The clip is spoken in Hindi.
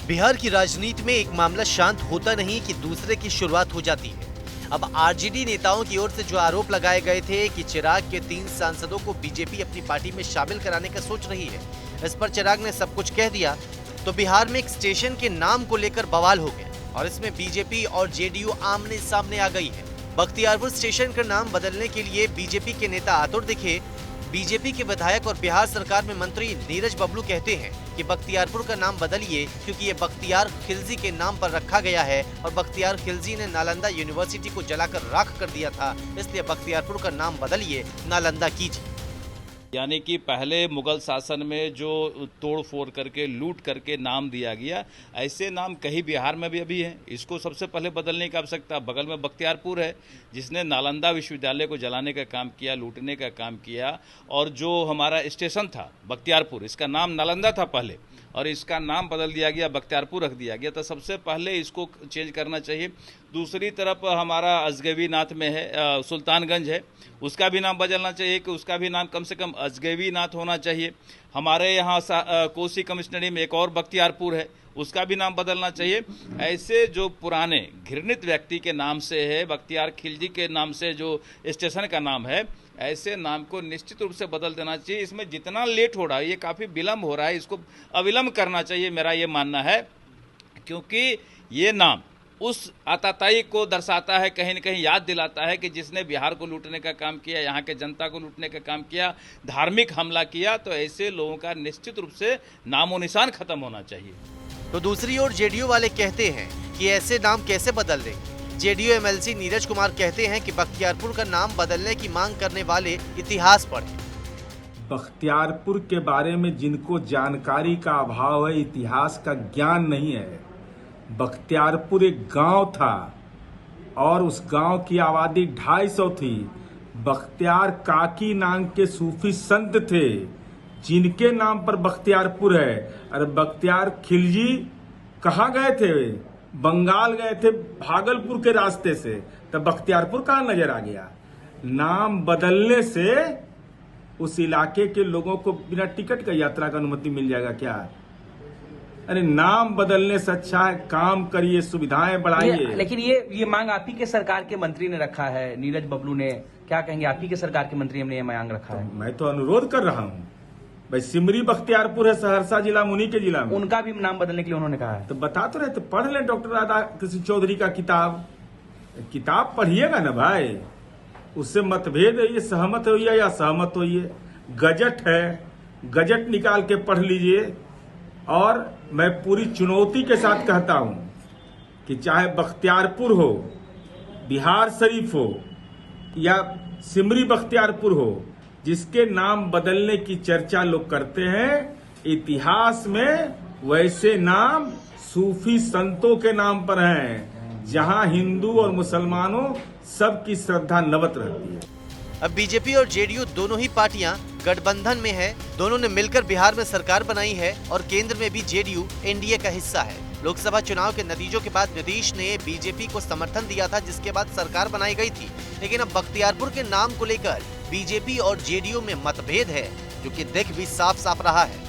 बिहार की राजनीति में एक मामला शांत होता नहीं कि दूसरे की शुरुआत हो जाती है। अब आरजेडी नेताओं की ओर से जो आरोप लगाए गए थे कि चिराग के 3 सांसदों को बीजेपी अपनी पार्टी में शामिल कराने का सोच रही है, इस पर चिराग ने सब कुछ कह दिया तो बिहार में एक स्टेशन के नाम को लेकर बवाल हो गया और इसमें बीजेपी और जेडीयू आमने सामने आ गई है। बख्तियारपुर स्टेशन का नाम बदलने के लिए बीजेपी के नेता आतुर दिखे। बीजेपी के विधायक और बिहार सरकार में मंत्री नीरज बबलू कहते हैं कि बख्तियारपुर का नाम बदलिए क्योंकि ये बख्तियार खिलजी के नाम पर रखा गया है और बख्तियार खिलजी ने नालंदा यूनिवर्सिटी को जलाकर राख कर दिया था, इसलिए बख्तियारपुर का नाम बदलिए, नालंदा कीजिए। यानी कि पहले मुगल शासन में जो तोड़ फोड़ करके लूट करके नाम दिया गया, ऐसे नाम कहीं बिहार में भी अभी हैं। इसको सबसे पहले बदलने की आवश्यकता। बगल में बख्तियारपुर है जिसने नालंदा विश्वविद्यालय को जलाने का काम किया, लूटने का काम किया, और जो हमारा स्टेशन था बख्तियारपुर, इसका नाम नालंदा था पहले और इसका नाम बदल दिया गया, बख्तियारपुर रख दिया गया। तो सबसे पहले इसको चेंज करना चाहिए। दूसरी तरफ हमारा अजगवी नाथ में है, सुल्तानगंज है, उसका भी नाम बदलना चाहिए कि उसका भी नाम कम से कम अजगवी नाथ होना चाहिए। हमारे यहाँ कोसी कमिश्नरी में एक और बख्तियारपुर है, उसका भी नाम बदलना चाहिए। ऐसे जो पुराने घृणित व्यक्ति के नाम से है, बख्तियार खिलजी के नाम से जो स्टेशन का नाम है, ऐसे नाम को निश्चित रूप से बदल देना चाहिए। इसमें जितना लेट हो रहा है, ये काफ़ी विलम्ब हो रहा है, इसको अविलंब करना चाहिए, मेरा ये मानना है। क्योंकि ये नाम उस आताताई को दर्शाता है, कहीं न कहीं याद दिलाता है कि जिसने बिहार को लूटने का काम किया, यहाँ के जनता को लूटने का काम किया, धार्मिक हमला किया, तो ऐसे लोगों का निश्चित रूप से नामो निशान खत्म होना चाहिए। तो दूसरी ओर जेडीयू वाले कहते हैं कि ऐसे नाम कैसे बदल दें। जेडीयू एमएलसी नीरज कुमार कहते हैं कि बख्तियारपुर का नाम बदलने की मांग करने वाले इतिहास पढ़ें। बख्तियारपुर के बारे में जिनको जानकारी का अभाव है, इतिहास का ज्ञान नहीं है। बख्तियारपुर एक गांव था और उस गांव की आबादी 250 थी। बख्तियार काकी नाम के सूफी संत थे जिनके नाम पर बख्तियारपुर है। अरे बख्तियार खिलजी कहाँ गए थे? बंगाल गए थे भागलपुर के रास्ते से, तब बख्तियारपुर कहाँ नजर आ गया? नाम बदलने से उस इलाके के लोगों को बिना टिकट का यात्रा का अनुमति मिल जाएगा क्या? अरे नाम बदलने से अच्छा है काम करिए, सुविधाएं बढ़ाइए। लेकिन ये मांग आप ही के सरकार के मंत्री ने रखा है, नीरज बबलू ने। क्या कहेंगे, आप ही के सरकार के मंत्री ने ये मांग रखा है? मैं तो अनुरोध कर रहा हूँ भाई, सिमरी बख्तियारपुर है सहरसा जिला, मुनि के जिला में, उनका भी नाम बदलने के लिए उन्होंने कहा है। तो बता तो रहे, तो पढ़ ले डॉक्टर राधा कृष्ण चौधरी का किताब पढ़िएगा ना भाई, उससे मतभेद है, ये सहमत होइए या असहमत होइए। गजट है, गजट निकाल के पढ़ लीजिए। और मैं पूरी चुनौती के साथ कहता हूं कि चाहे बख्तियारपुर हो, बिहार शरीफ हो या सिमरी बख्तियारपुर हो, जिसके नाम बदलने की चर्चा लोग करते हैं, इतिहास में वैसे नाम सूफी संतों के नाम पर हैं, जहां हिंदू और मुसलमानों सबकी श्रद्धा नवत रहती है। अब बीजेपी और जेडीयू दोनों ही पार्टियां गठबंधन में है। दोनों ने मिलकर बिहार में सरकार बनाई है और केंद्र में भी जेडीयू एनडीए का हिस्सा है। लोकसभा चुनाव के नतीजों के बाद नीतीश ने बीजेपी को समर्थन दिया था, जिसके बाद सरकार बनाई गई थी। लेकिन अब बख्तियारपुर के नाम को लेकर बीजेपी और जेडीयू में मतभेद है, जो कि दिख भी साफ साफ रहा है।